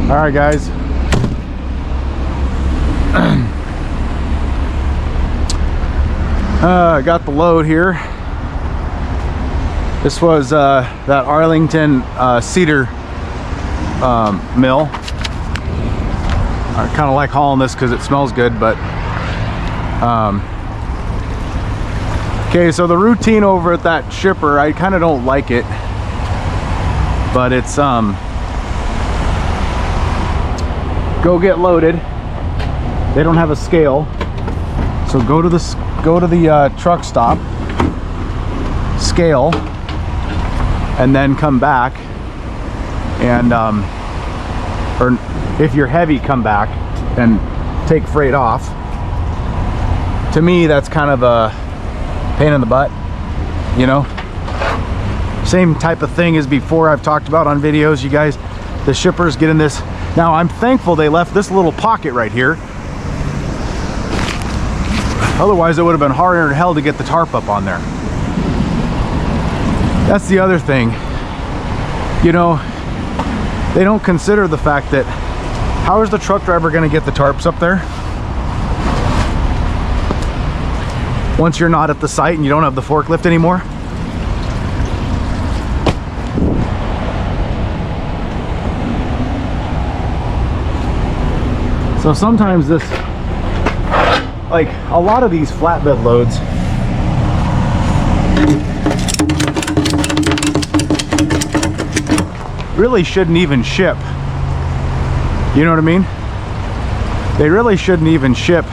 All right, guys. Got the load here. This was that Arlington Cedar mill. I kind of like hauling this because it smells good, but okay, so the routine over at that shipper, I kind of don't like it, but it's go get loaded. They don't have a scale, so go to the truck stop, scale, and then come back, and or if you're heavy, come back and take freight off. To me, that's kind of a pain in the butt, you know. Same type of thing as before I've talked about on videos, you guys. The shippers get in this. Now I'm thankful they left this little pocket right here. Otherwise it would have been harder than hell to get the tarp up on there. That's the other thing. You know, they don't consider the fact that how is the truck driver going to get the tarps up there once you're not at the site and you don't have the forklift anymore? So sometimes this, like a lot of these flatbed loads, really shouldn't even ship. You know what I mean? They really shouldn't even ship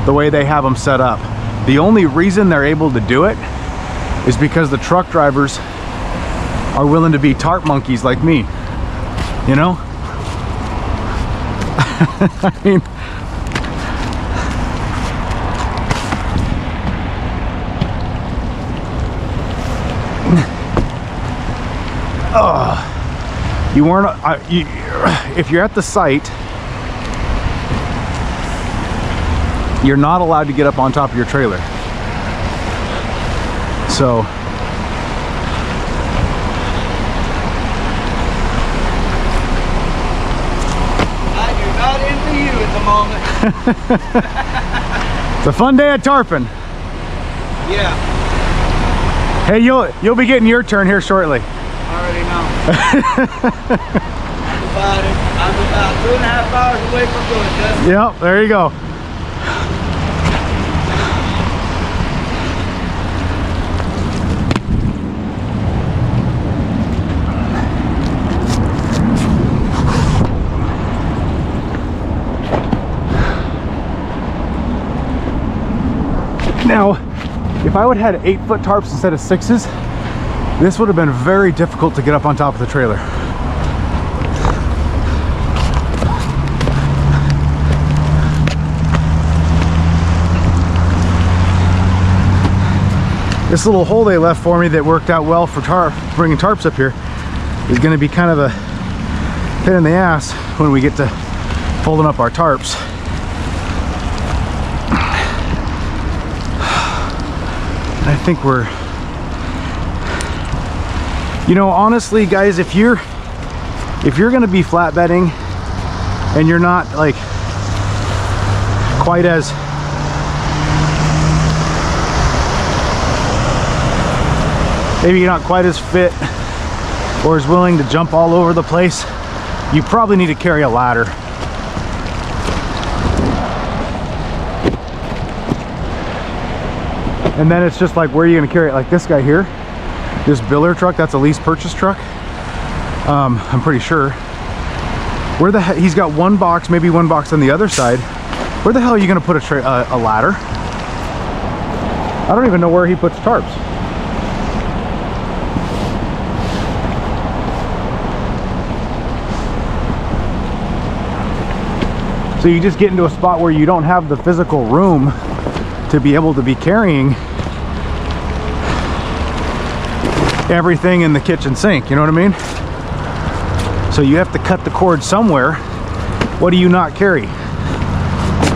the way they have them set up. The only reason they're able to do it is because the truck drivers are willing to be tarp monkeys like me, you know? I mean, you weren't, if you're at the site, you're not allowed to get up on top of your trailer. So it's a fun day at Tarping. Yeah. Hey, you'll be getting your turn here shortly. Already know. I'm about 2.5 hours away from doing this. Yep, there you go. Now, if I would have had 8-foot tarps instead of 6s, this would have been very difficult to get up on top of the trailer. This little hole they left for me that worked out well for bringing tarps up here is going to be kind of a pain in the ass when we get to folding up our tarps. I think we're, you know, honestly guys, if you're gonna be flatbedding and you're not like quite as maybe you're not quite as fit or as willing to jump all over the place, you probably need to carry a ladder. And then it's just like, where are you going to carry it? Like this guy here, this biller truck, that's a lease purchase truck. I'm pretty sure. Where the heck, he's got one box, maybe one box on the other side. Where the hell are you going to put a ladder? I don't even know where he puts tarps. So you just get into a spot where you don't have the physical room to be able to be carrying everything in the kitchen sink, you know what I mean? So you have to cut the cord somewhere. What do you not carry?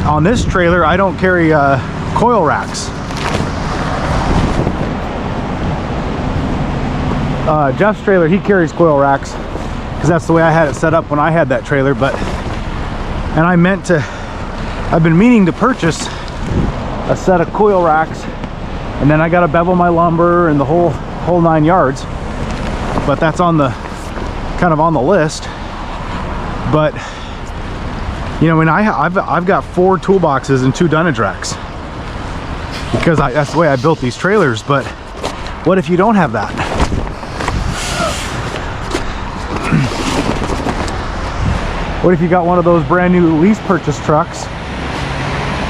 On this trailer, I don't carry coil racks. Jeff's trailer, he carries coil racks because that's the way I had it set up when I had that trailer. But, and I've been meaning to purchase a set of coil racks, and then I got to bevel my lumber and the whole 9 yards. But that's on the kind of on the list. But you know, when I've got 4 toolboxes and 2 dunnage racks because that's the way I built these trailers. But what if you don't have that? What if you got one of those brand new lease purchase trucks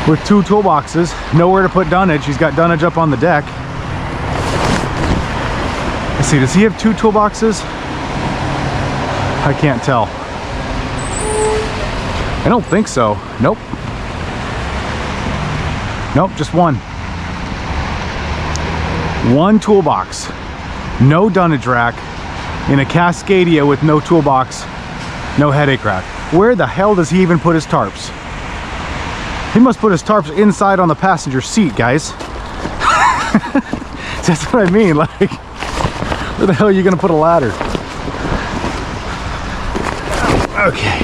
with 2 toolboxes, nowhere to put dunnage? He's got dunnage up on the deck. Let's see, does he have 2 toolboxes? I can't tell. I don't think so. Nope. Nope, just one. One toolbox. No dunnage rack in a Cascadia with no toolbox, no headache rack. Where the hell does he even put his tarps? He must put his tarps inside on the passenger seat, guys. That's what I mean. Like, where the hell are you gonna put a ladder? Okay.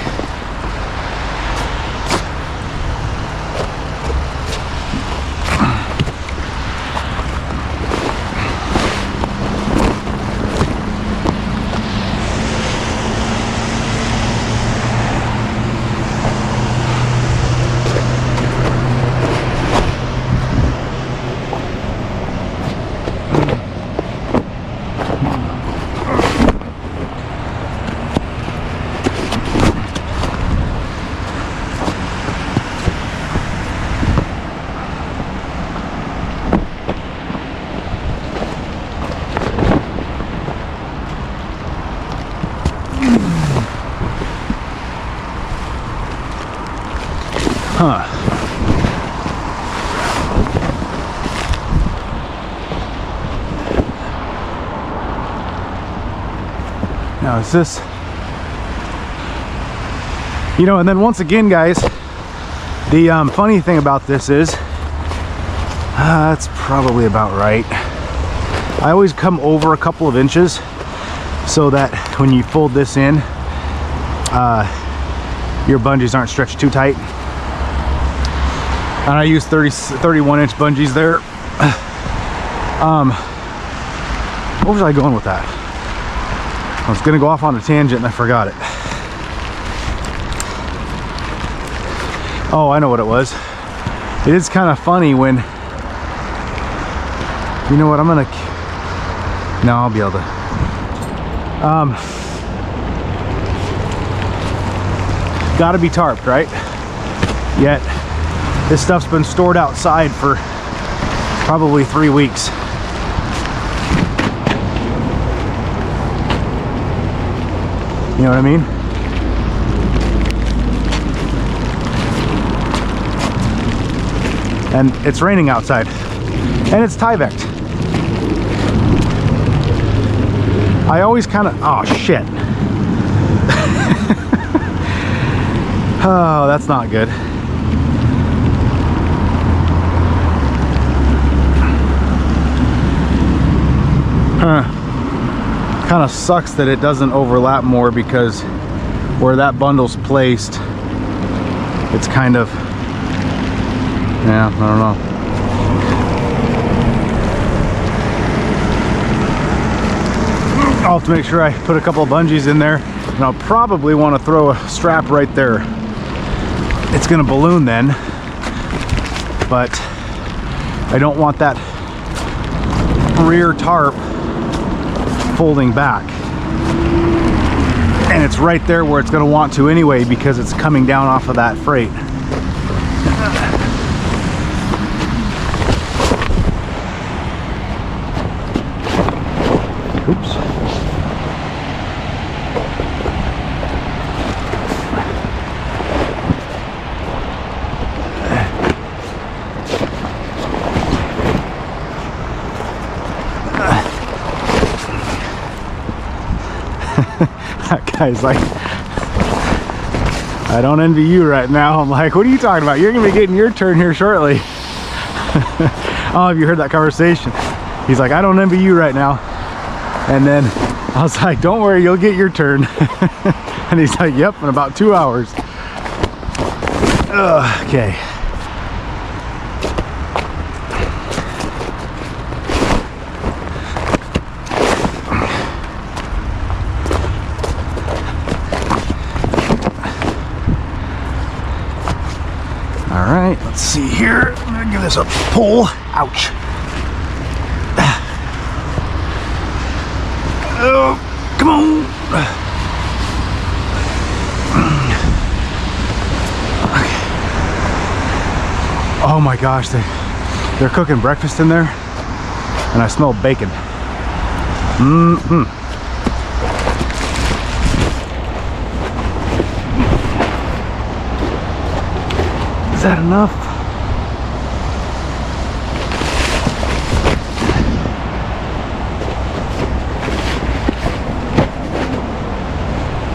Huh. Now is this, you know, and then once again, guys, the funny thing about this is, that's probably about right. I always come over a couple of inches so that when you fold this in, your bungees aren't stretched too tight. And I use 31-inch bungees there. Where was I going with that? I was gonna go off on a tangent and I forgot it. Oh, I know what it was. It is kind of funny when, you know what, I'm gonna, no, I'll be able to. Gotta be tarped, right? Yet, this stuff's been stored outside for probably 3 weeks. You know what I mean? And it's raining outside. And it's Tyveked. I always kind of, oh shit. Oh, that's not good. Kind of sucks that it doesn't overlap more, because where that bundle's placed, it's kind of, yeah, I don't know. I'll have to make sure I put a couple of bungees in there, and I'll probably want to throw a strap right there. It's gonna balloon then, but I don't want that rear tarp folding back, and it's right there where it's going to want to anyway, because it's coming down off of that freight. Oops. That guy's like, I don't envy you right now. I'm like, what are you talking about? You're gonna be getting your turn here shortly. Oh, have you heard that conversation? He's like, I don't envy you right now. And then I was like, don't worry, you'll get your turn. And he's like, yep, in about 2 hours. Okay. All right, let's see here. I'm gonna give this a pull. Ouch. Oh, come on. Oh my gosh, they're cooking breakfast in there, and I smell bacon. Is that enough?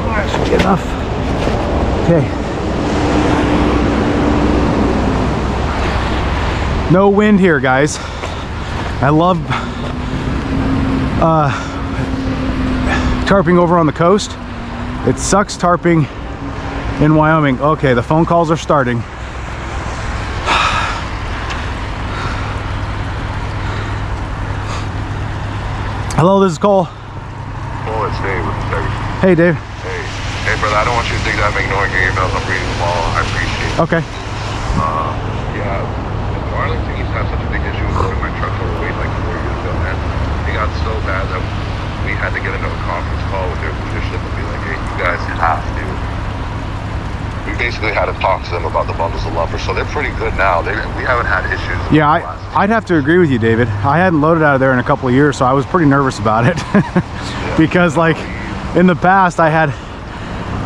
That should be enough. Okay. No wind here, guys. I love tarping over on the coast. It sucks tarping in Wyoming. Okay, the phone calls are starting. Hello, this is Cole. Cole, it's Dave with Cedar. Hey, Dave. Hey, brother, I don't want you to think that I'm ignoring your emails. I'm reading them all. I appreciate it. Okay. Yeah, in Arlington, used to have such a big issue with loading my truck overweight like 4 years ago, man. It got so bad that we had to get into a conference call with their leadership and be like, hey, you guys have to. We basically had to talk to them about the bundles of lumber, so they're pretty good now. We haven't had issues. Yeah, I'd have to agree with you, David. I hadn't loaded out of there in a couple of years, so I was pretty nervous about it. Because like in the past, I had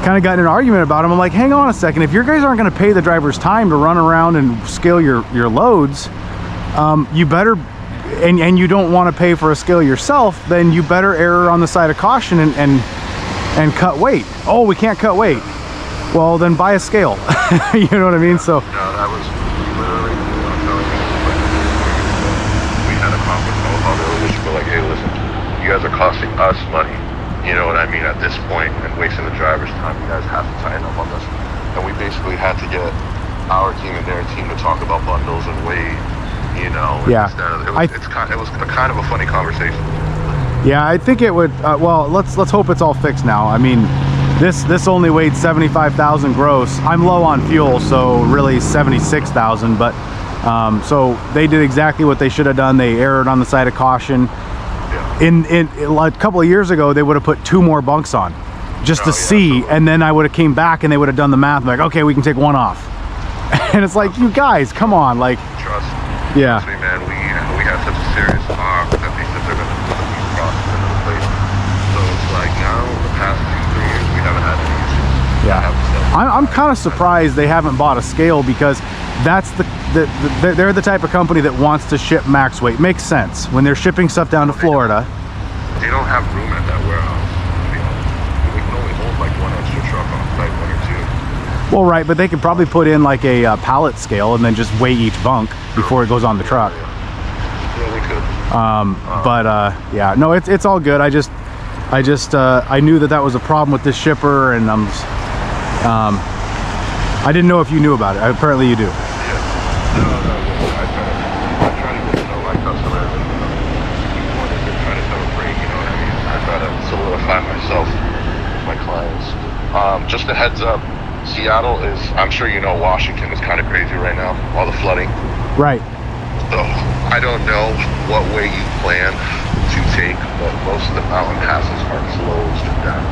kind of gotten an argument about them. I'm like, hang on a second, if your guys aren't going to pay the driver's time to run around and scale your loads, you better, and you don't want to pay for a scale yourself, then you better err on the side of caution and cut weight. Oh, we can't cut weight. Well, then buy a scale. You know what I mean? So no, that was literally what I'm telling you. We had a conference call with all the leadership. We're like, hey, listen, you guys are costing us money. You know what I mean? At this point, and wasting the driver's time, you guys have to tighten up on this. And we basically had to get our team and their team to talk about bundles and weight. You know, yeah. It was a kind of a funny conversation. Yeah, I think it would. Well, let's hope it's all fixed now. I mean, this only weighed 75,000 gross. I'm low on fuel, so really 76,000. But so they did exactly what they should have done. They erred on the side of caution. Yeah. In a couple of years ago, they would have put 2 more bunks on, just to see, absolutely. And then I would have came back and they would have done the math. Like, okay, we can take 1 off. And it's like, you guys, come on, like. Trust. Yeah. Trust me, man. We have such a serious talk that they said they're gonna put these process into the place. So it's like now, the past 2-3 years, we haven't had any issues. Yeah. I'm kind of surprised they haven't bought a scale, because that's they're the type of company that wants to ship max weight. Makes sense when they're shipping stuff down to Florida. They don't have room at that warehouse. We can only hold like 1 extra truck on site, 1 or 2. Well, right, but they could probably put in like a pallet scale and then just weigh each bunk before it goes on the truck. Yeah, we could. Yeah, no, it's all good. I knew that was a problem with this shipper, and I didn't know if you knew about it. Apparently you do. Yeah. No, I try to get to know my customers and when they're trying to sell a freight, you know what I mean? I try to solidify myself with my clients. Just a heads up, Seattle is, I'm sure you know, Washington is kind of crazy right now, all the flooding. Right. So I don't know what way you plan to take, but most of the mountain passes are closed down.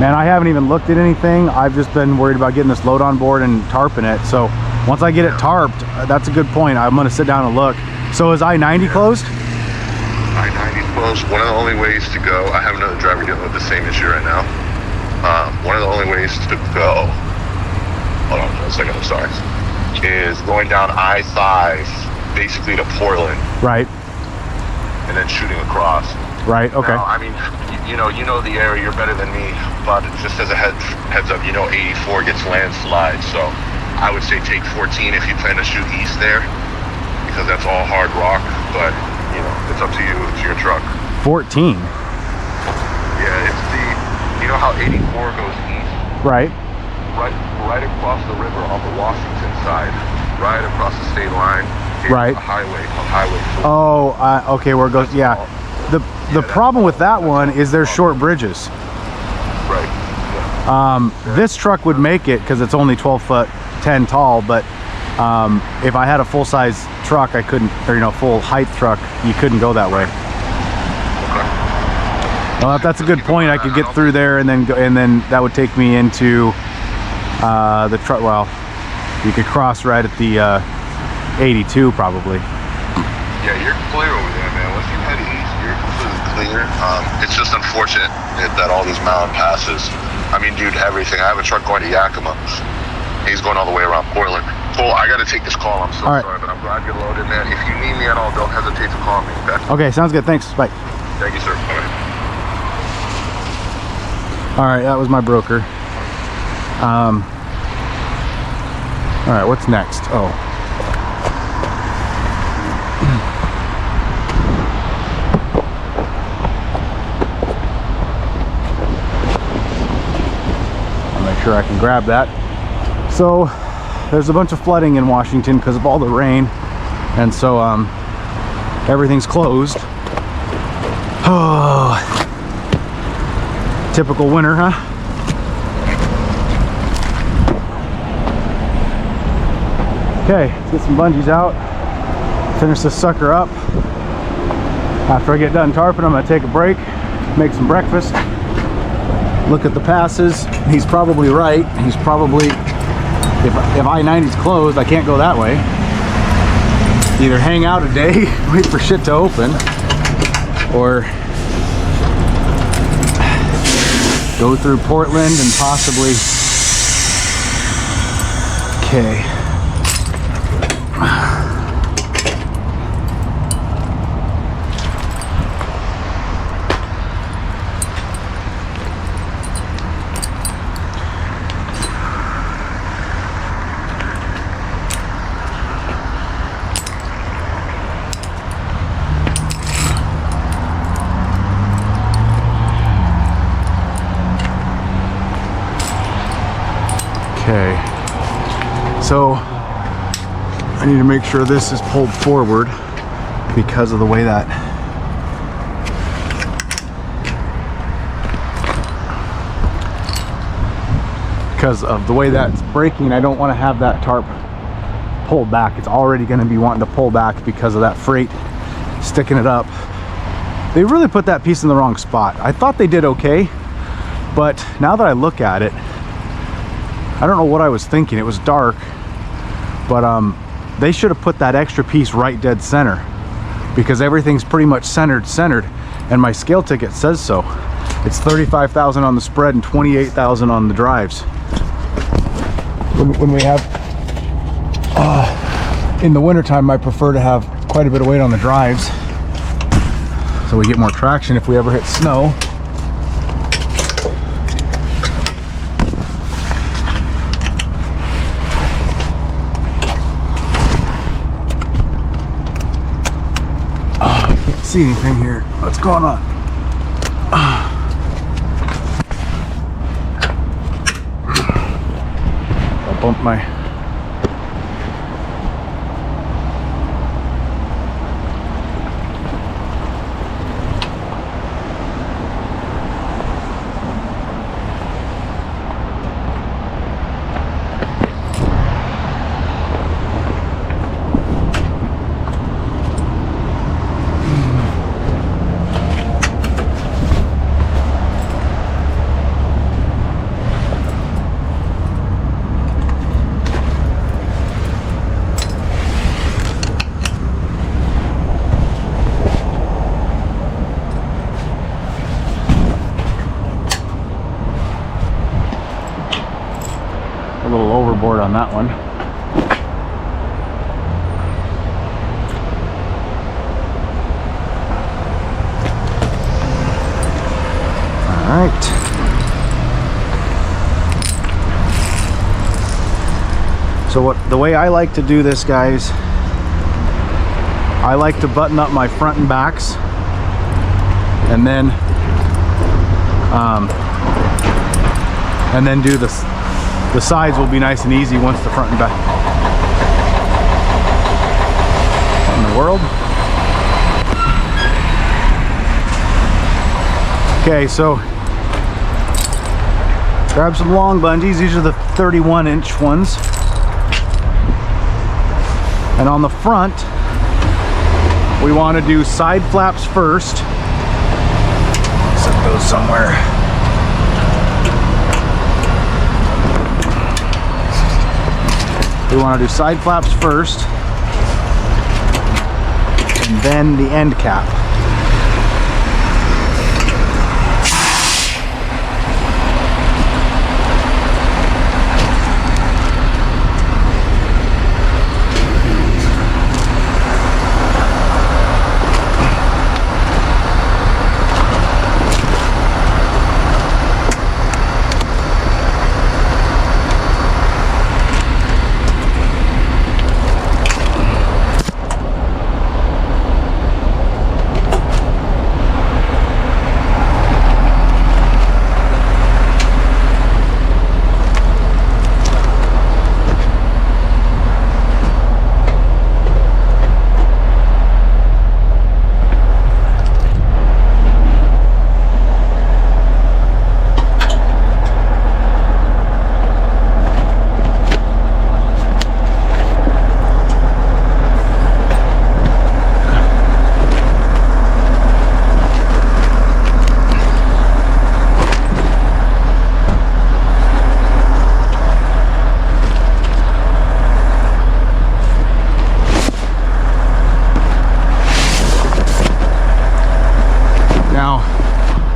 Man, I haven't even looked at anything. I've just been worried about getting this load on board and tarping it. So once I get it tarped, that's a good point. I'm gonna sit down and look. So is I-90 closed? I-90 is closed. One of the only ways to go, I have another driver dealing with the same issue right now. One of the only ways to go, hold on a second, I'm sorry, is going down I-5, basically to Portland. Right. And then shooting across. Right, okay. Now, I mean, you know the area, you're better than me, but just as a heads up, 84 gets landslides, so I would say take 14 if you plan to shoot east there, because that's all hard rock, but, it's up to you, it's your truck. 14? Yeah, you know how 84 goes east? Right. Right across the river on the Washington side, right across the state line, is Right. a highway on Highway 4. Oh, okay, where it goes, yeah. The problem with that one is there's short bridges. Right. This truck would make it because it's only 12 foot 10 tall, but if I had a full-size truck, I couldn't, or you know, full height truck, you couldn't go that way. Well, that's a good point. I could get through there and then go, and then that would take me into the truck. Well, you could cross right at the 82 probably. Yeah, you're clear over there, man. Once you head east, you're completely clear. It's just unfortunate that all these mountain passes. I mean, dude, everything. I have a truck going to Yakima. He's going all the way around Portland. Cole, I got to take this call. I'm so All right. sorry, but I'm glad you're loaded, man. If you need me at all, don't hesitate to call me, okay? Okay, sounds good. Thanks. Bye. Thank you, sir. Bye. All right, that was my broker. All right, what's next? Oh. I'll make sure I can grab that. So there's a bunch of flooding in Washington because of all the rain, and so everything's closed. Oh, typical winter, huh? Okay, let's get some bungees out, finish this sucker up. After I get done tarping, I'm gonna take a break, make some breakfast, look at the passes. He's probably right. He's probably, if I-90's closed, I can't go that way. Either hang out a day, wait for shit to open, or go through Portland and possibly, okay. Okay, so I need to make sure this is pulled forward because of the way that it's breaking. I don't want to have that tarp pulled back. It's already going to be wanting to pull back because of that freight sticking it up. They really put that piece in the wrong spot. I thought they did okay, but now that I look at it, I don't know what I was thinking. It was dark, but they should have put that extra piece right dead center because everything's pretty much centered, and my scale ticket says so. It's 35,000 on the spread and 28,000 on the drives. When we have, in the wintertime, I prefer to have quite a bit of weight on the drives so we get more traction if we ever hit snow. See anything here? What's going on? I bumped my a little overboard on that one. All right. So the way I like to do this, guys, I like to button up my front and backs, and then and then do the sides will be nice and easy once the front and back. What in the world? Okay, so grab some long bungees. These are the 31-inch ones. And on the front, we want to do side flaps first. Set those somewhere. We want to do side flaps first, and then the end cap.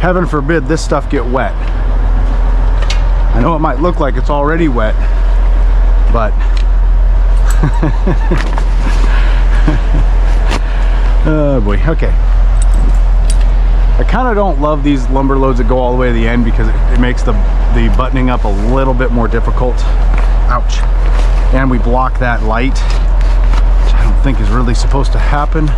Heaven forbid this stuff get wet. I know it might look like it's already wet, but oh boy. Okay, I kind of don't love these lumber loads that go all the way to the end because it makes the buttoning up a little bit more difficult. Ouch. And we block that light, which I don't think is really supposed to happen.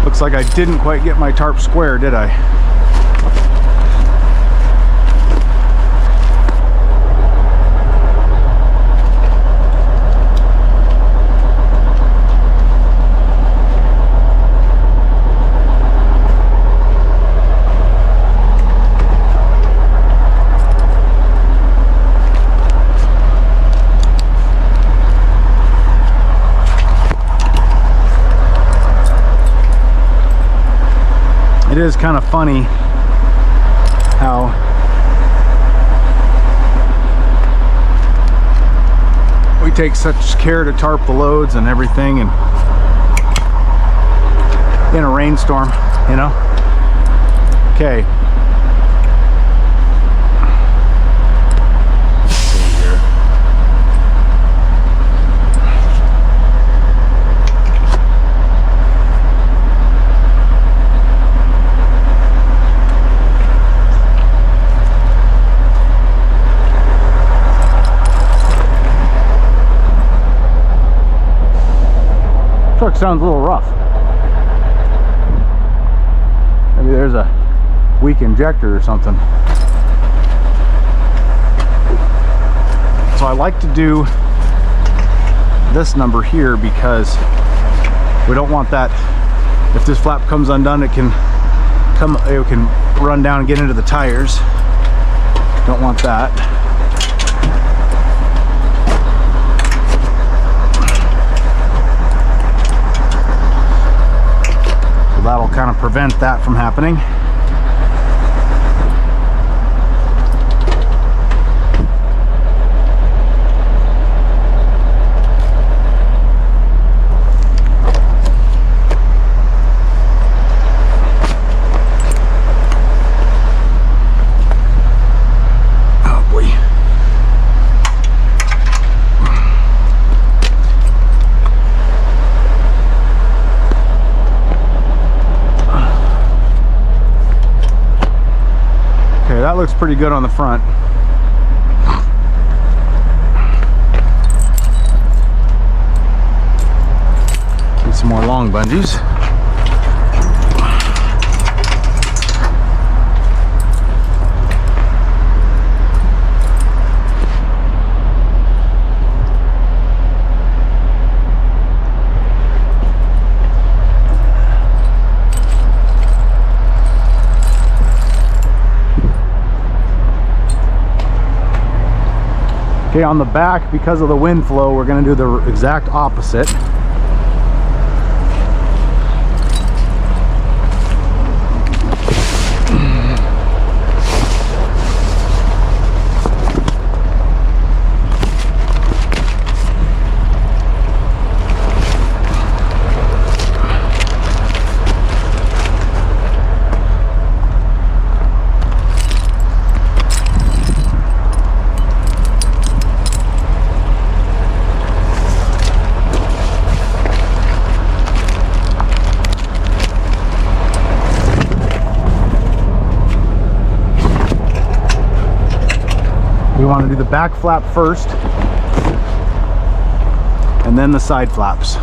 Looks like I didn't quite get my tarp square, did I? It is kind of funny how we take such care to tarp the loads and everything, and in a rainstorm, you know. Okay. Truck sounds a little rough. Maybe there's a weak injector or something. So I like to do this number here because we don't want that. If this flap comes undone, it can run down and get into the tires. Don't want that. That'll kind of prevent that from happening. Oh boy. Okay, that looks pretty good on the front. Need some more long bungees. Okay, on the back, because of the wind flow, we're going to do the exact opposite. We want to do the back flap first, and then the side flaps.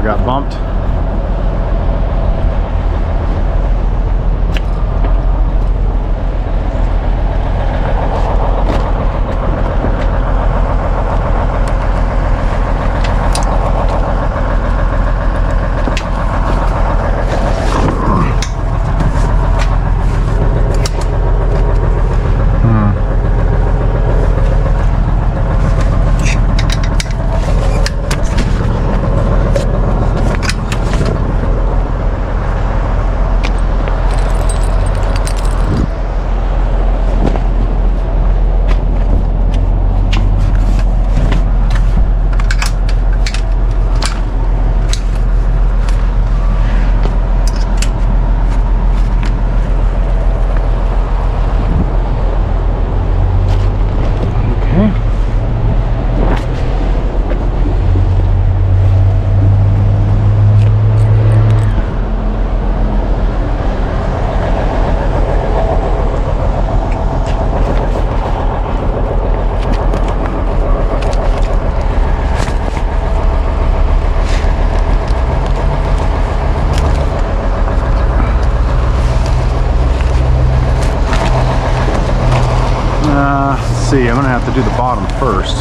Got bumped. Let's see, I'm gonna have to do the bottom first.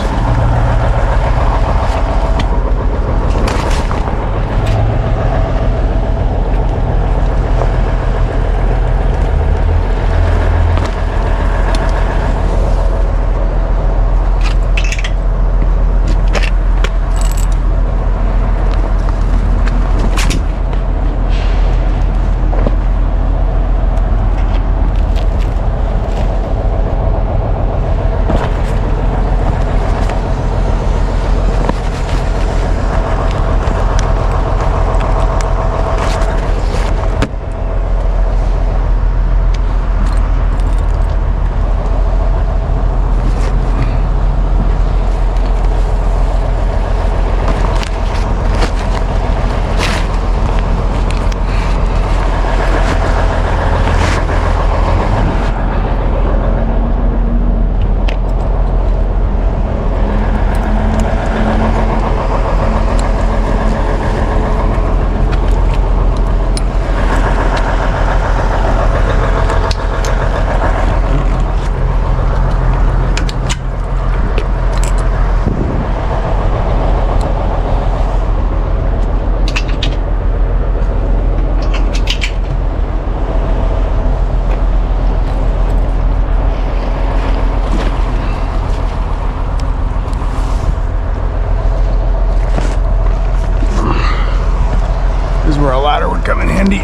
would come in handy.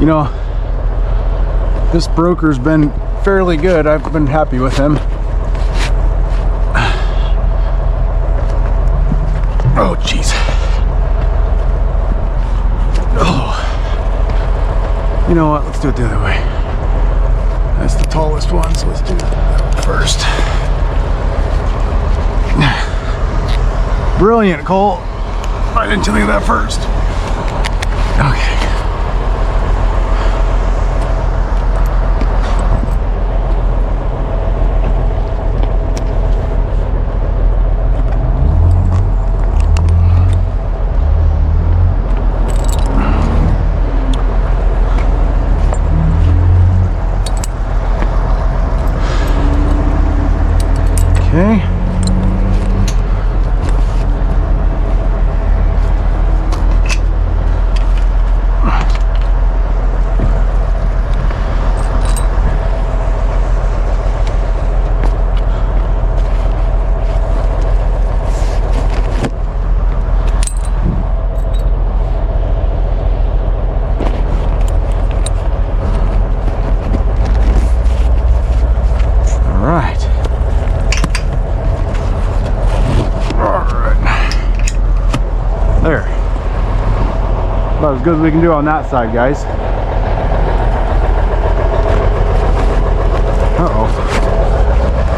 You know, this broker's been fairly good. I've been happy with him. Oh, jeez. Oh. You know what? Let's do it the other way. That's the tallest one, so let's do that first. Brilliant, Cole. Why didn't you think of that first? Okay. Okay. There. About as good as we can do on that side, guys. Uh-oh.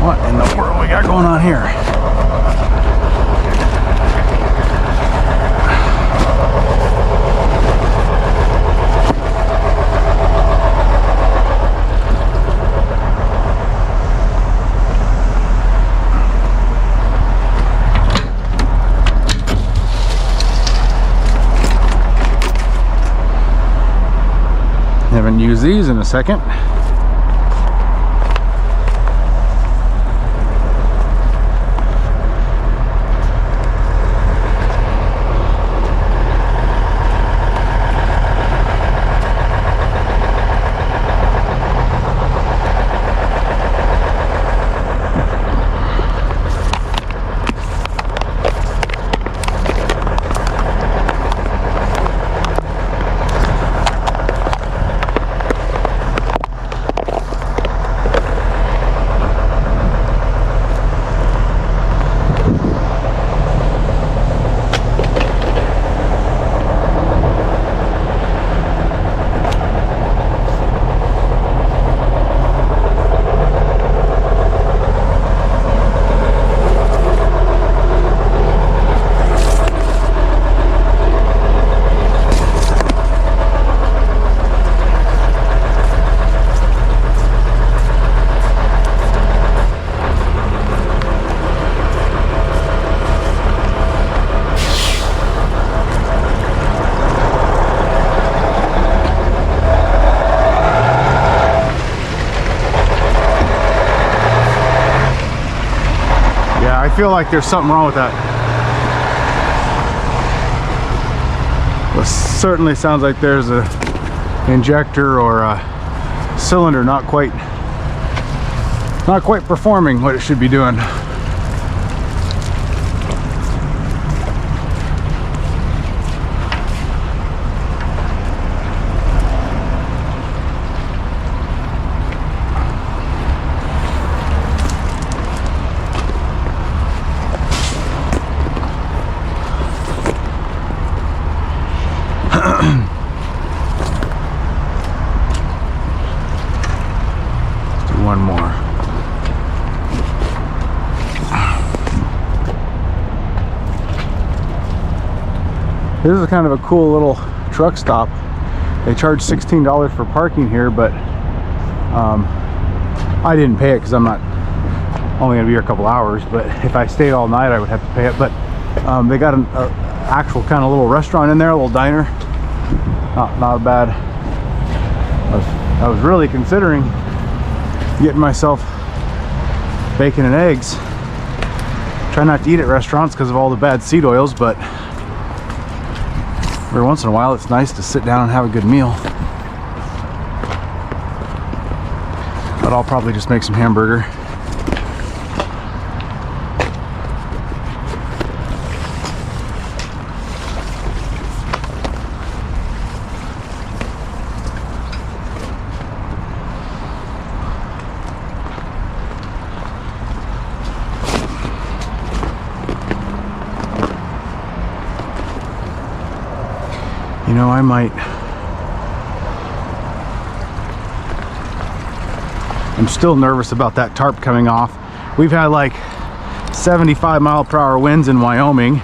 What in the world we got going on here? Haven't used these in a second. I feel like there's something wrong with that. Well, certainly sounds like there's a injector or a cylinder not quite performing what it should be doing. One more. This is kind of a cool little truck stop. They charge $16 for parking here, but I didn't pay it because I'm not only gonna be here a couple hours, but if I stayed all night I would have to pay it. But they got an actual kind of little restaurant in there, a little diner. Not bad. I was really considering getting myself bacon and eggs. Try not to eat at restaurants because of all the bad seed oils, but every once in a while it's nice to sit down and have a good meal. But I'll probably just make some hamburger. You know, I might. I'm still nervous about that tarp coming off. We've had like 75-mile-per-hour winds in Wyoming,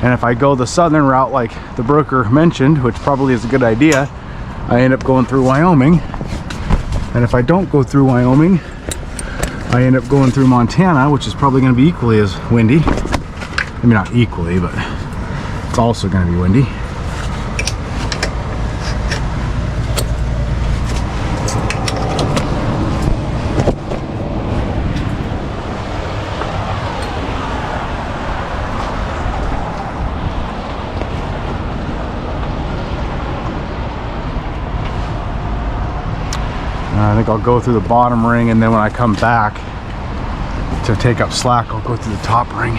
and if I go the southern route like the broker mentioned, which probably is a good idea, I end up going through Wyoming. And if I don't go through Wyoming, I end up going through Montana, which is probably going to be equally as windy. I mean, not equally, but it's also going to be windy. I think I'll go through the bottom ring, and then when I come back to take up slack, I'll go through the top ring.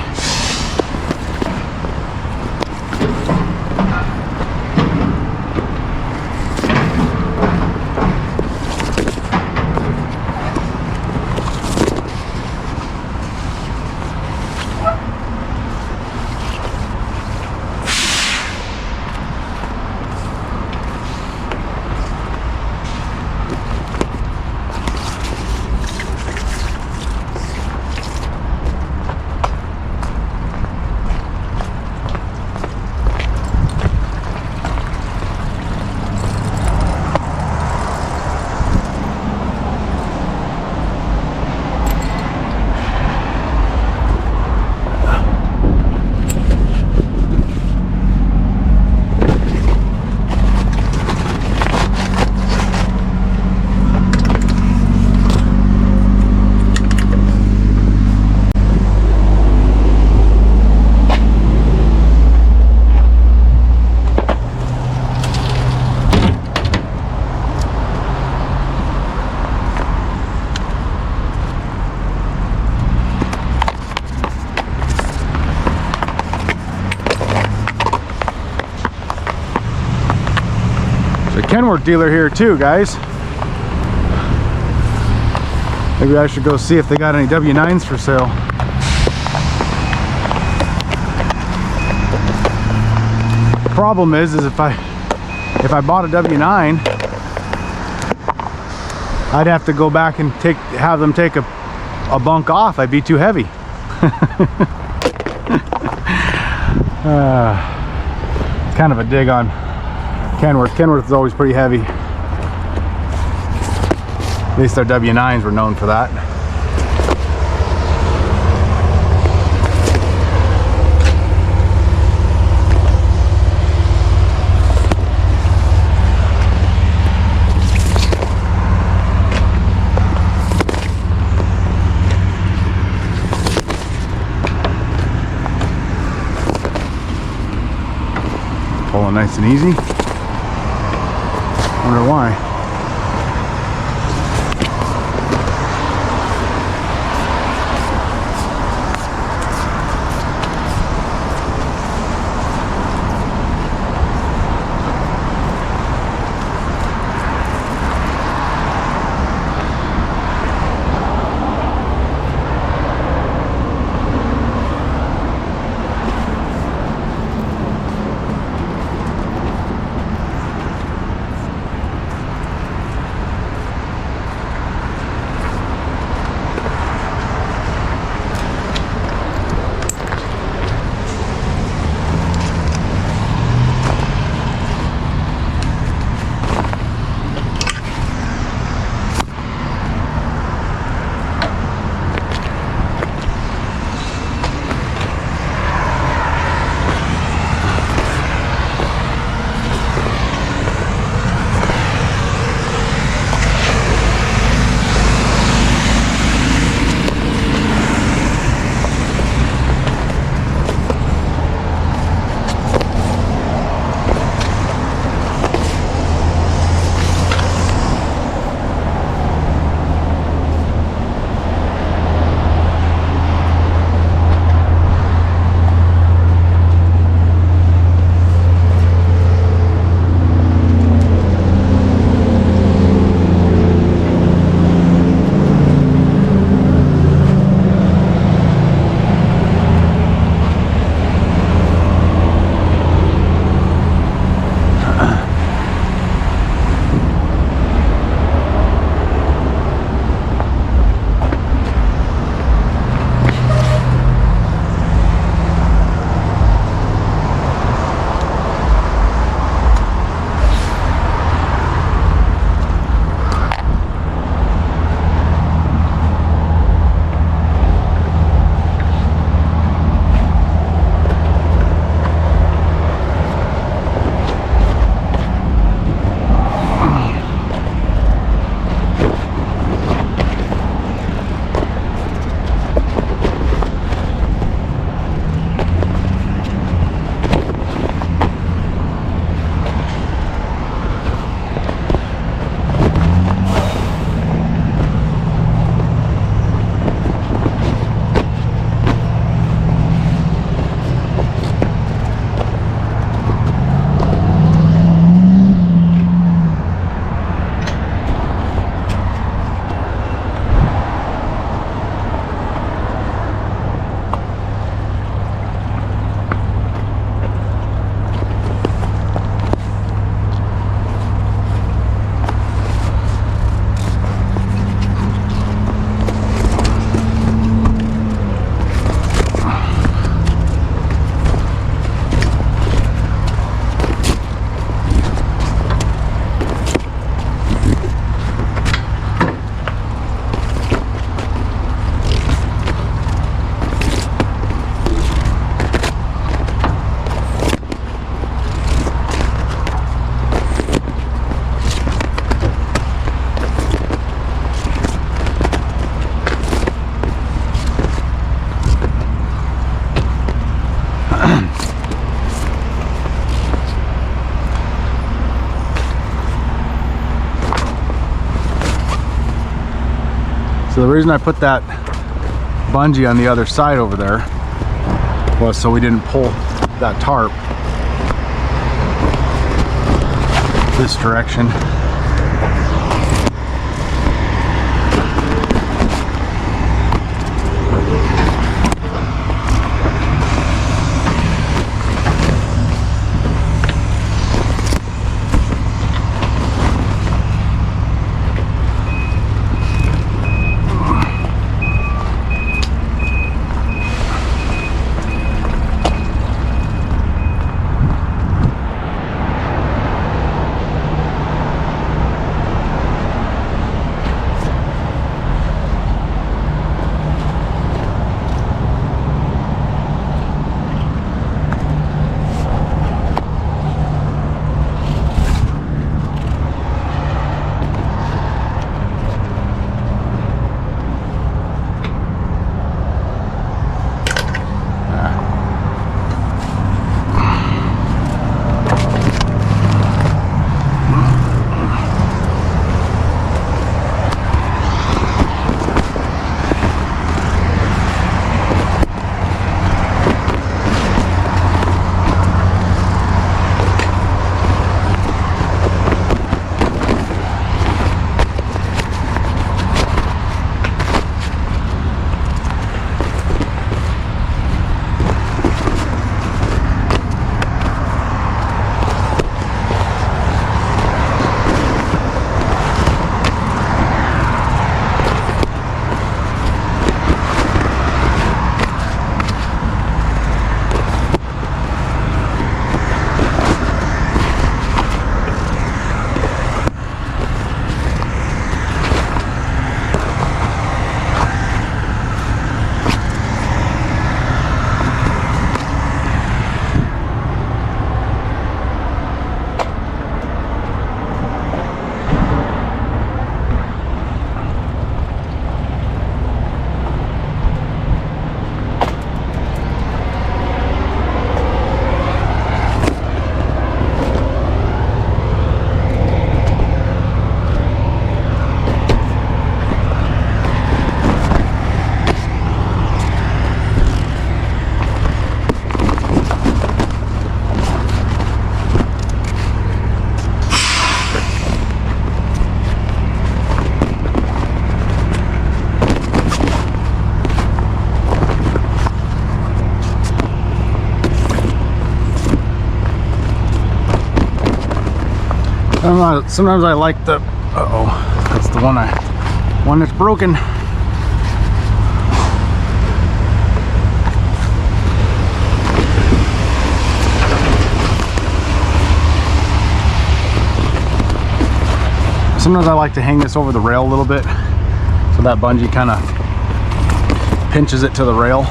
Kenworth dealer here too, guys. Maybe I should go see if they got any W9s for sale. The problem is if I bought a W9, I'd have to go back and have them take a bunk off. I'd be too heavy. Kind of a dig on Kenworth. Kenworth is always pretty heavy. At least their W9s were known for that. Pulling nice and easy. Wonder why. So the reason I put that bungee on the other side over there was so we didn't pull that tarp this direction. Sometimes I like the, that's the one that's broken. Sometimes I like to hang this over the rail a little bit so that bungee kind of pinches it to the rail.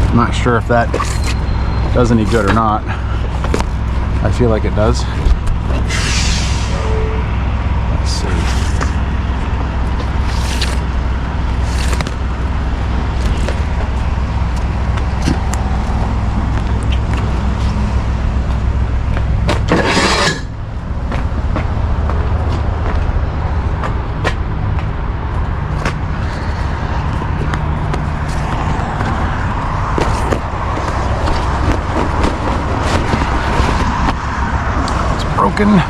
I'm not sure if that does any good or not. I feel like it does. Let's see. Broken.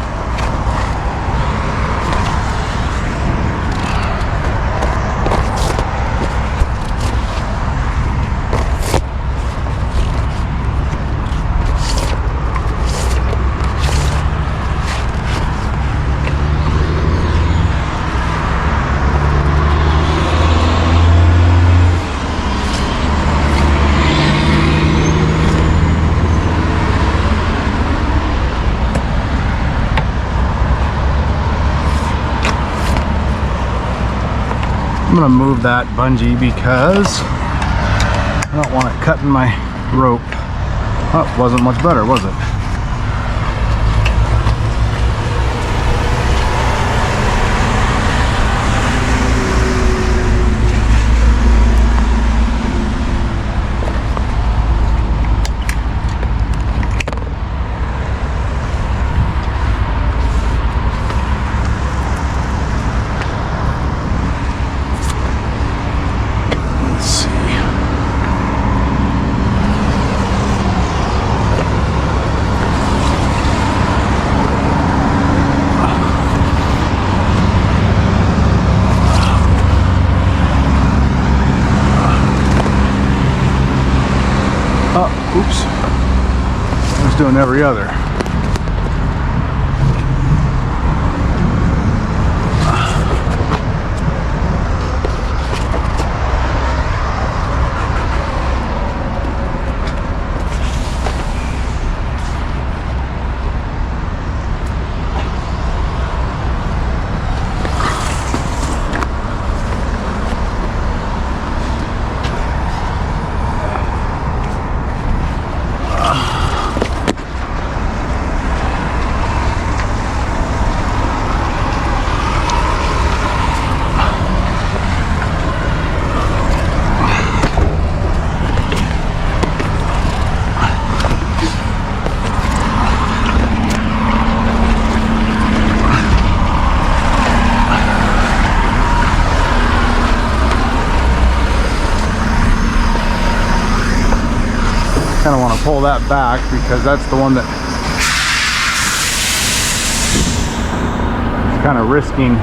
I'm gonna move that bungee because I don't want it cutting my rope. Oh, wasn't much better, was it? doing every other. Kind of want to pull that back because that's the one that is kind of risking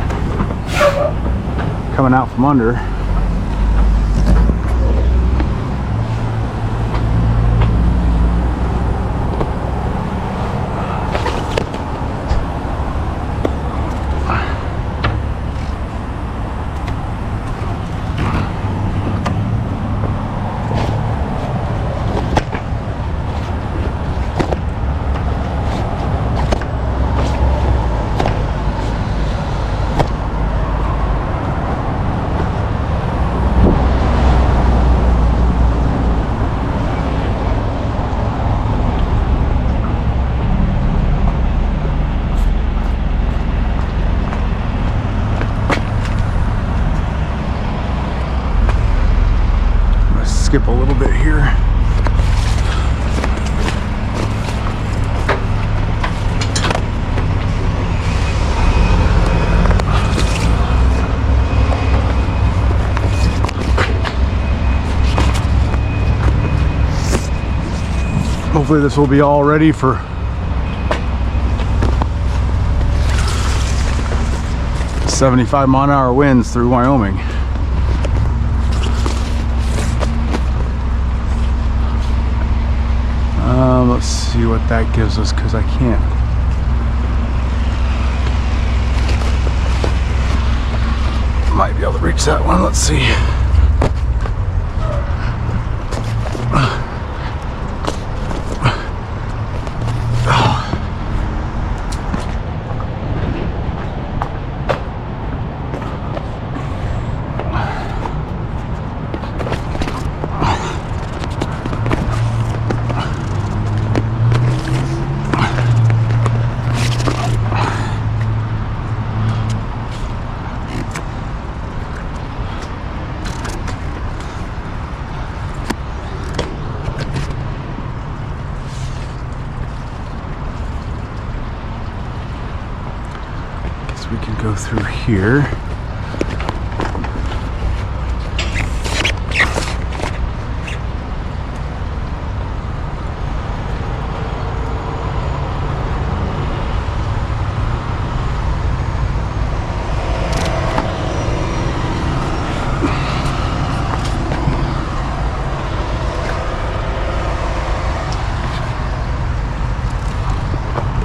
coming out from under. Skip a little bit here. Hopefully this will be all ready for '75-mile-an-hour winds through Wyoming. Let's see what that gives us, because I can't. Might be able to reach that one. Let's see. We can go through here.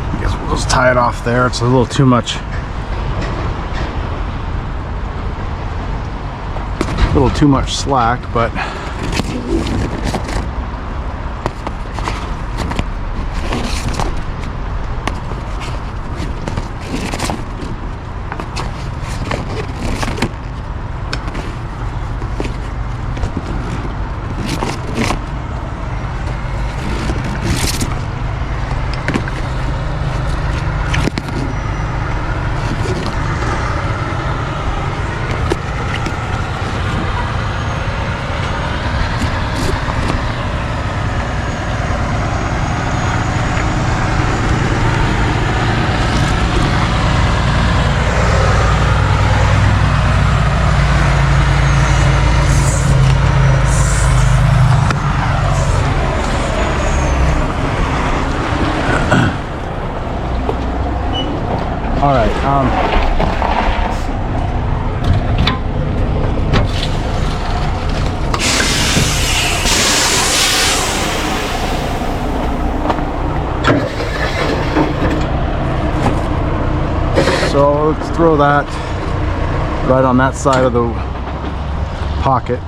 I guess we'll just tie it off there. It's a little too much. A little too much slack, but all right. So let's throw that right on that side of the pocket.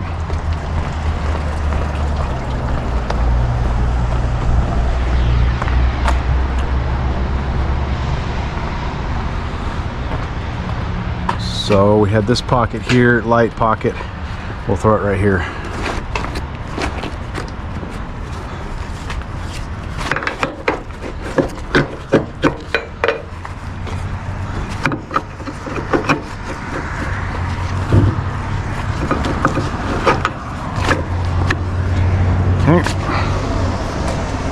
So we had this pocket here, light pocket. We'll throw it right here.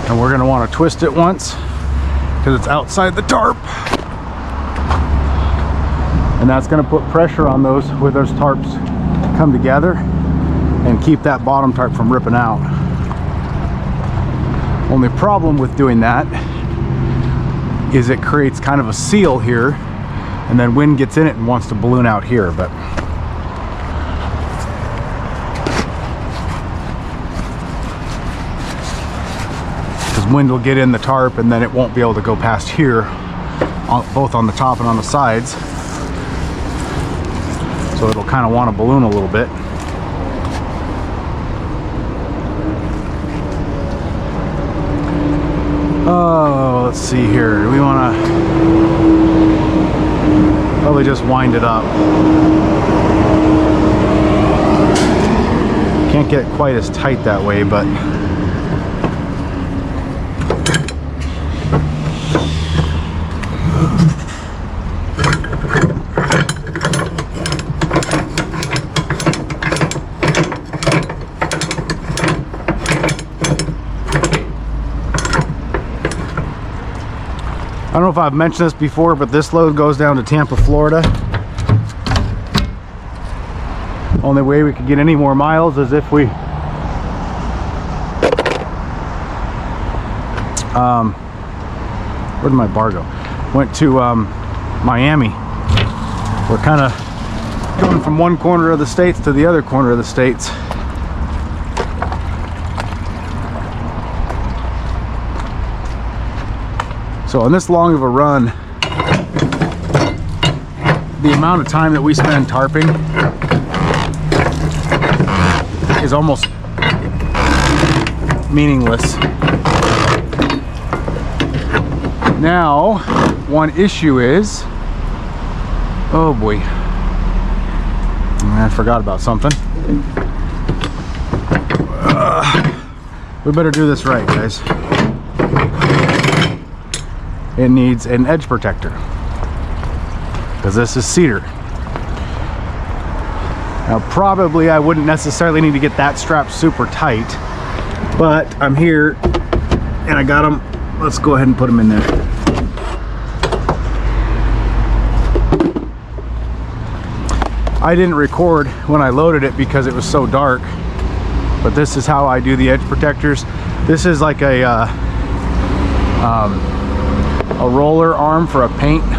And we're going to want to twist it once because it's outside the tarp. And that's going to put pressure on those where those tarps come together and keep that bottom tarp from ripping out. Only problem with doing that is it creates kind of a seal here, and then wind gets in it and wants to balloon out here. But wind will get in the tarp and then it won't be able to go past here, both on the top and on the sides. So it'll kind of want to balloon a little bit. Oh, let's see here. We want to probably just wind it up. Can't get quite as tight that way, but I don't know if I've mentioned this before, but this load goes down to Tampa, Florida. Only way we could get any more miles is if we where did my bar go? Went to Miami. We're kind of going from one corner of the states to the other corner of the states. So on this long of a run, the amount of time that we spend tarping is almost meaningless. Now, one issue is, oh boy, I forgot about something. We better do this right, guys. It needs an edge protector because this is cedar. Now probably I wouldn't necessarily need to get that strap super tight, but I'm here and I got them. Let's go ahead and put them in there. I didn't record when I loaded it because it was so dark, but this is how I do the edge protectors. This is like a roller arm for a painter.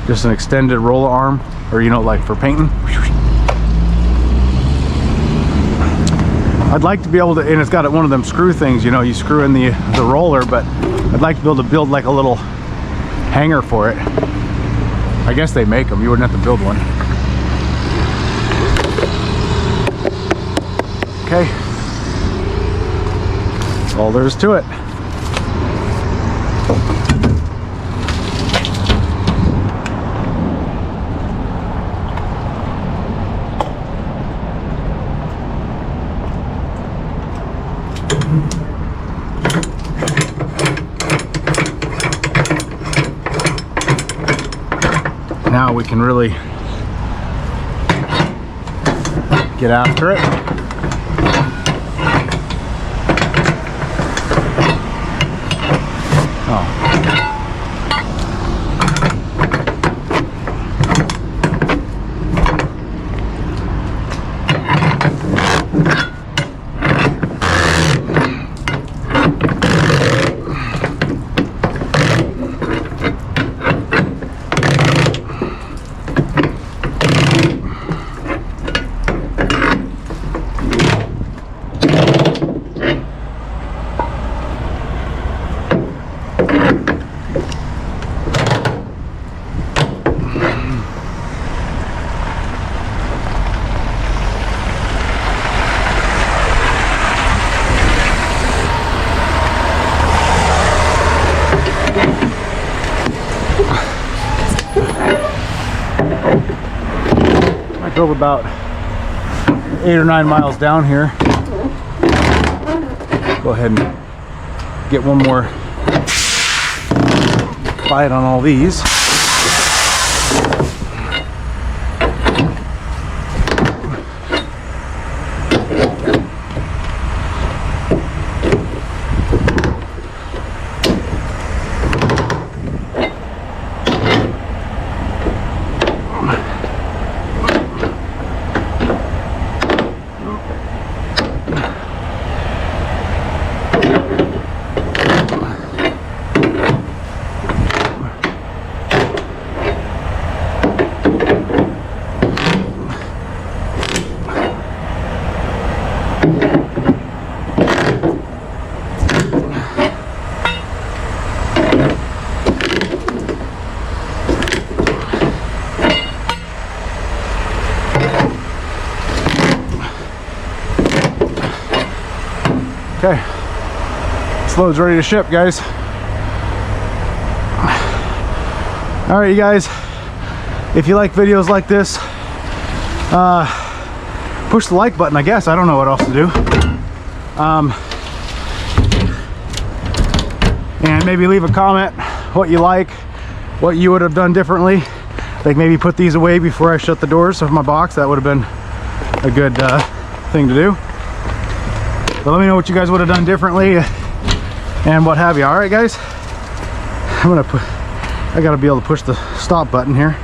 Just an extended roller arm, or like for painting. I'd like to be able to, and it's got one of them screw things, you screw in the roller, but I'd like to be able to build like a little hanger for it. I guess they make them, you wouldn't have to build one. Okay, that's all there is to it. Now we can really get after it. traveled about 8 or 9 miles down here. Go ahead and get one more bite on all these. Okay, this load's ready to ship, guys. All right, you guys, if you like videos like this, push the like button, I guess. I don't know what else to do. And maybe leave a comment what you like, what you would have done differently. Like maybe put these away before I shut the doors of my box. That would have been a good thing to do. But let me know what you guys would have done differently and what have you. All right, guys, I gotta be able to push the stop button here.